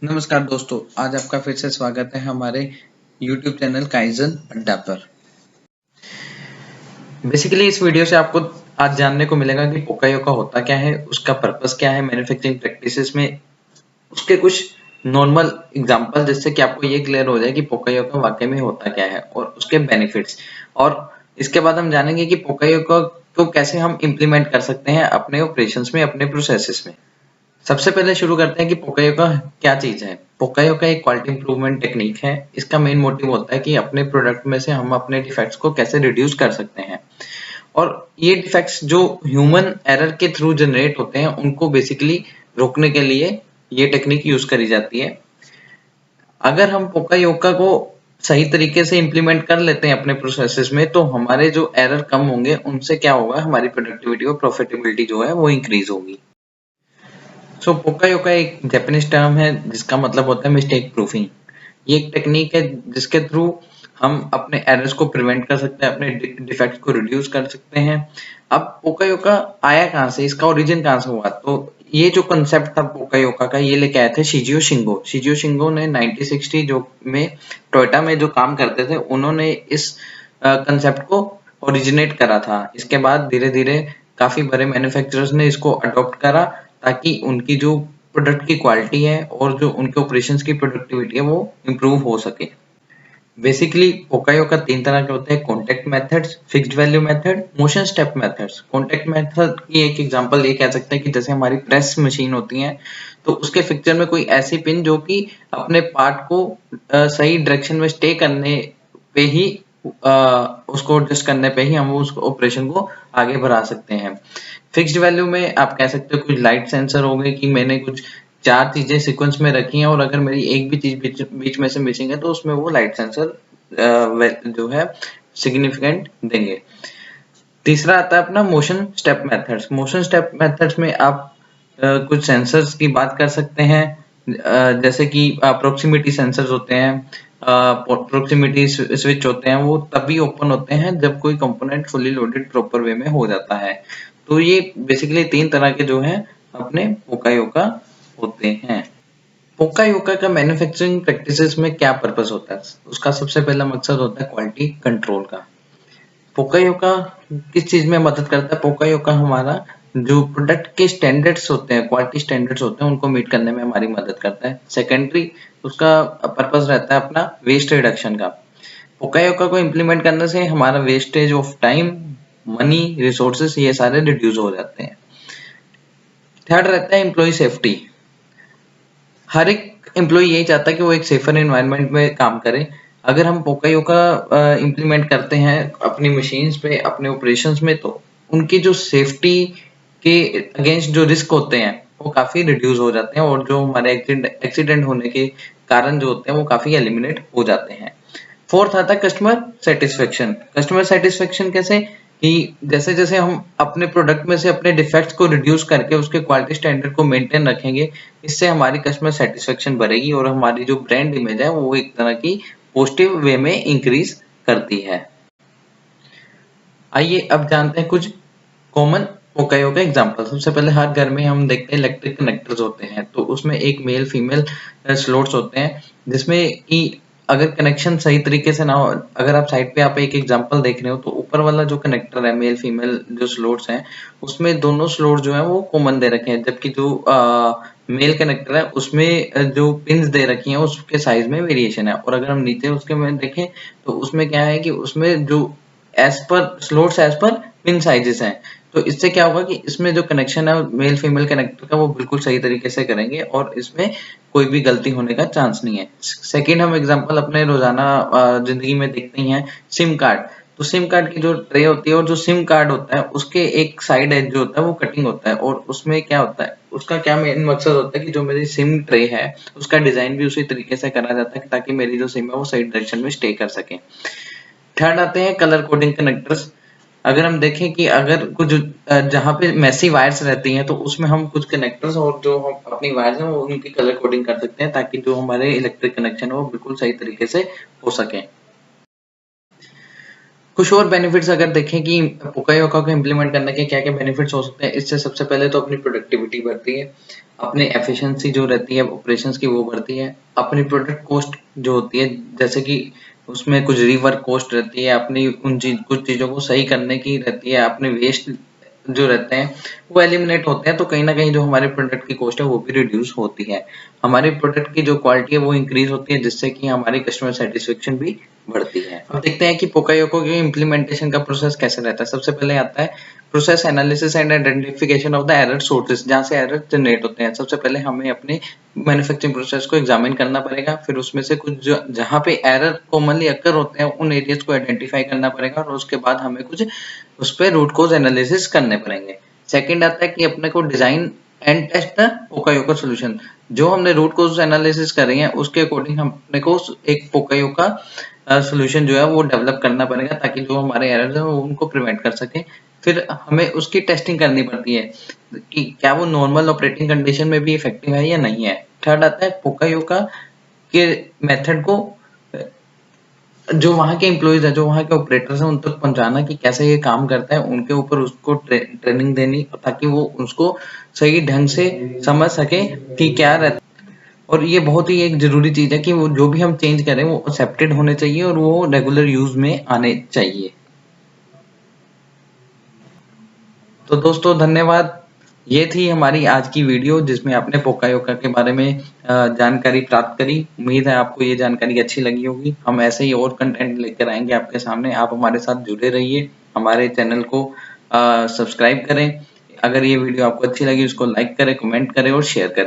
नमस्कार दोस्तों, आज आपका फिर से स्वागत है हमारे YouTube चैनल काइजन अड्डा पर। बेसिकली इस वीडियो से आपको आज जानने को मिलेगा कि पोकायोका होता क्या है, उसका पर्पस क्या है मैन्युफैक्चरिंग प्रैक्टिसेस में, उसके कुछ नॉर्मल एग्जांपल, जिससे कि आपको ये क्लियर हो जाए कि पोकायोका वाकई में होता क्या है और उसके बेनिफिट्स। और इसके बाद हम जानेंगे कि पोकायोका को कैसे हम इम्प्लीमेंट कर सकते हैं अपने ऑपरेशंस में, अपने प्रोसेसेस में। सबसे पहले शुरू करते हैं कि पोकायोका क्या चीज है। पोकायोका एक क्वालिटी इंप्रूवमेंट टेक्निक है। इसका मेन मोटिव होता है कि अपने प्रोडक्ट में से हम अपने डिफेक्ट्स को कैसे रिड्यूस कर सकते हैं, और ये डिफेक्ट्स जो ह्यूमन एरर के थ्रू जनरेट होते हैं उनको बेसिकली रोकने के लिए ये टेक्निक यूज करी जाती है। अगर हम पोकायोका को सही तरीके से इम्प्लीमेंट कर लेते हैं अपने प्रोसेसेस में, तो हमारे जो एरर कम होंगे, उनसे क्या होगा, हमारी प्रोडक्टिविटी और प्रॉफिटेबिलिटी जो है वो इंक्रीज होगी। पोकायोका एक जापानीज टर्म है जिसका मतलब होता है मिस्टेक प्रूफिंग। ये एक टेक्निक है जिसके थ्रू हम अपने एरर्स को प्रिवेंट कर सकते हैं, अपने डिफेक्ट्स को रिड्यूस कर सकते हैं। अब पोकायोका आया कहाँ से, इसका ओरिजिन कहाँ से हुआ? तो ये जो कंसेप्ट था पोकायोका का, ये लेके आए थे शिजियो शिंगो। शिजियो शिंगो ने 1960 जो में टोयोटा में जो काम करते थे, उन्होंने इस कंसेप्ट को ओरिजिनेट करा था। इसके बाद धीरे धीरे काफी बड़े मैन्युफैक्चरर्स ने इसको अडॉप्ट करा, ताकि उनकी जो प्रोडक्ट की क्वालिटी है और जो उनके ऑपरेशंस की प्रोडक्टिविटी है वो इम्प्रूव हो सके। बेसिकली पोकायोका तीन तरह के होते हैं: contact methods, fixed value method, motion step methods. Contact method की एक एग्जांपल ये कह सकते हैं कि जैसे हमारी प्रेस मशीन होती है, तो उसके फिक्चर में कोई ऐसी पिन जो कि अपने पार्ट को सही डायरेक्शन में स्टे करने पे ही उसको एडजस्ट करने पे ही हम उस ऑपरेशन को आगे बढ़ा सकते हैं। फिक्स्ड वैल्यू में आप कह सकते हो कुछ लाइट सेंसर हो गए, कि मैंने कुछ चार चीजें सीक्वेंस में रखी हैं और अगर मेरी एक भी चीज बीच में से मिसिंग है तो उसमें वो लाइट सेंसर जो है सिग्निफिकेंट देंगे। तीसरा आता है अपना motion step methods. Motion step methods में आप कुछ सेंसर्स की बात कर सकते हैं, जैसे कि प्रोक्सिमिटी सेंसर्स होते हैं, प्रोक्सिमिटी स्विच होते हैं। वो तभी ओपन होते हैं जब कोई component fully loaded proper way में हो जाता है। तो ये बेसिकली तीन तरह के जो है अपने पोकायोका होते हैं। पोकायोका का मैन्युफैक्चरिंग प्रैक्टिसेस में क्या पर्पस होता है? उसका सबसे पहला मकसद होता है क्वालिटी कंट्रोल का। पोकायोका किस चीज में मदद करता है? पोकायोका हमारा जो प्रोडक्ट के स्टैंडर्ड्स होते हैं, क्वालिटी स्टैंडर्ड्स होते हैं, उनको मीट करने में हमारी मदद करता है। सेकेंडरी उसका पर्पस रहता है अपना वेस्ट रिडक्शन का। पोकायोका को इम्प्लीमेंट करने से हमारा wastage of time, money, resources, ये सारे रिड्यूस हो जाते हैं। थर्ड रहता है एम्प्लॉय सेफ्टी। हर एक एम्प्लॉय यही चाहता है कि वो एक सेफर एनवायरनमेंट में काम करे। अगर हम पोकायोका इम्प्लीमेंट करते हैं अपनी मशीन्स पे, अपने ऑपरेशंस में, तो उनकी जो सेफ्टी के अगेंस्ट जो रिस्क होते हैं वो काफी रिड्यूस हो जाते हैं, और जो हमारे एक्सीडेंट होने के कारण जो होते हैं वो काफी एलिमिनेट हो जाते हैं। फोर्थ आता है कस्टमर सेटिस्फेक्शन। कस्टमर सेटिस्फेक्शन कैसे? कि जैसे जैसे हम अपने प्रोडक्ट में से अपने डिफेक्ट्स को रिड्यूस करके उसके क्वालिटी स्टैंडर्ड को मेंटेन रखेंगे, इससे हमारी कस्टमर सेटिस्फेक्शन बढ़ेगी और हमारी जो ब्रांड इमेज है वो एक तरह की पॉजिटिव वे में इंक्रीज करती है। आइए अब जानते हैं कुछ कॉमन पोकायोका एग्जांपल। सबसे पहले हर घर में हम देखते हैं इलेक्ट्रिक कनेक्टर्स होते हैं, तो उसमें एक मेल फीमेल स्लॉट्स होते हैं, जिसमें कि अगर कनेक्शन सही तरीके से ना हो, अगर आप साइड पे आप एक एग्जांपल देख रहे हो, तो ऊपर वाला जो कनेक्टर है, मेल फीमेल जो स्लॉट्स हैं, उसमें दोनों स्लॉट जो है वो कॉमन दे रखे हैं, जबकि जो मेल कनेक्टर है उसमें जो पिंस दे रखी हैं उसके साइज में वेरिएशन है। और अगर हम नीचे उसके में देखें तो उसमें क्या है कि उसमें जो एज पर स्लॉट्स एज पर पिन साइजेस हैं। तो इससे क्या होगा कि इसमें जो कनेक्शन है मेल फीमेल कनेक्टर का वो बिल्कुल सही तरीके से करेंगे और इसमें कोई भी गलती होने का चांस नहीं है। सेकंड हम एग्जांपल अपने रोजाना जिंदगी में देखते ही हैं, सिम कार्ड। तो सिम कार्ड की जो ट्रे होती है और जो सिम कार्ड होता है उसके एक साइड एज जो होता है वो कटिंग होता है, और उसमें क्या होता है, उसका क्या मेन मकसद होता है कि जो मेरी सिम ट्रे है उसका डिजाइन भी उसी तरीके से करा जाता है ताकि मेरी जो सिम है वो सही डायरेक्शन में स्टे कर सके। थर्ड आते हैं कलर कोडिंग कनेक्टर्स। अगर हम देखें कि अगर कुछ जहाँ पे मैसी वायर्स रहती हैं तो उसमें हम कुछ कनेक्टर्स और जो हम अपनी वायर्स हैं वो उनकी कलर कोडिंग कर सकते हैं, ताकि जो हमारे इलेक्ट्रिक कनेक्शन है वो बिल्कुल सही तरीके से हो सके। कुछ और बेनिफिट्स अगर देखें कि पोकायोका को इम्प्लीमेंट करने के क्या क्या बेनिफिट्स हो सकते हैं, इससे सबसे पहले तो अपनी प्रोडक्टिविटी बढ़ती है, अपनी एफिशिएंसी जो रहती है ऑपरेशंस की वो बढ़ती है, अपनी प्रोडक्ट कॉस्ट जो होती है जैसे कि उसमें कुछ रीवर्क कॉस्ट रहती है, अपनी कुछ चीज़ों को सही करने की रहती है, अपने वेस्ट जो रहते हैं वो एलिमिनेट होते हैं, तो कहीं ना कहीं जो हमारे प्रोडक्ट की कॉस्ट है वो भी रिड्यूस होती है, हमारी प्रोडक्ट की जो क्वालिटी है वो इंक्रीज होती है, जिससे कि हमारी कस्टमर सेटिस्फेक्शन भी बढ़ती है। अब देखते हैं कि पोकायोको के इम्प्लीमेंटेशन का प्रोसेस कैसे रहता है। सबसे पहले आता है process analysis and identification of the error sources, जहाँ से एरर जनरेट होते हैं। सबसे पहले हमें अपने मैन्युफैक्चरिंग प्रोसेस को एग्जामिन करना पड़ेगा, फिर उसमें से कुछ जहाँ पे एरर कॉमनली अकर होते हैं उन एरियाज को आइडेंटिफाई करना पड़ेगा, और उसके बाद हमें कुछ उस पर रूट कोज एनालिसिस करने पड़ेंगे। सेकंड आता है कि अपने को design and test the pokayoke solution, जो हमने रूट कोज एनालिसिस कर रही है उसके अकॉर्डिंग अपने को एक पोकायोका सॉल्यूशन जो है वो डेवलप करना पड़ेगा, ताकि जो हमारे एरर्स हैं वो उनको प्रिवेंट कर सके। फिर हमें उसकी टेस्टिंग करनी पड़ती है कि क्या वो नॉर्मल ऑपरेटिंग कंडीशन में भी इफेक्टिव है या नहीं है। थर्ड आता है पोकायोका के मेथड को जो वहाँ के एम्प्लॉइज है, जो वहाँ के ऑपरेटर्स हैं उन तक पहुंचाना कि कैसे ये काम करता है, उनके ऊपर उसको ट्रेनिंग देनी ताकि वो उसको सही ढंग से समझ सके कि क्या रहता है। और ये बहुत ही एक जरूरी चीज है कि वो जो भी हम चेंज करें वो एक्सेप्टेड होने चाहिए और वो रेगुलर यूज में आने चाहिए। तो दोस्तों धन्यवाद, ये थी हमारी आज की वीडियो जिसमें आपने पोकायोका के बारे में जानकारी प्राप्त करी। उम्मीद है आपको ये जानकारी अच्छी लगी होगी। हम ऐसे ही और कंटेंट लेकर आएंगे आपके सामने, आप हमारे साथ जुड़े रहिए, हमारे चैनल को सब्सक्राइब करें। अगर ये वीडियो आपको अच्छी लगी उसको लाइक करें, कमेंट करें और शेयर करें।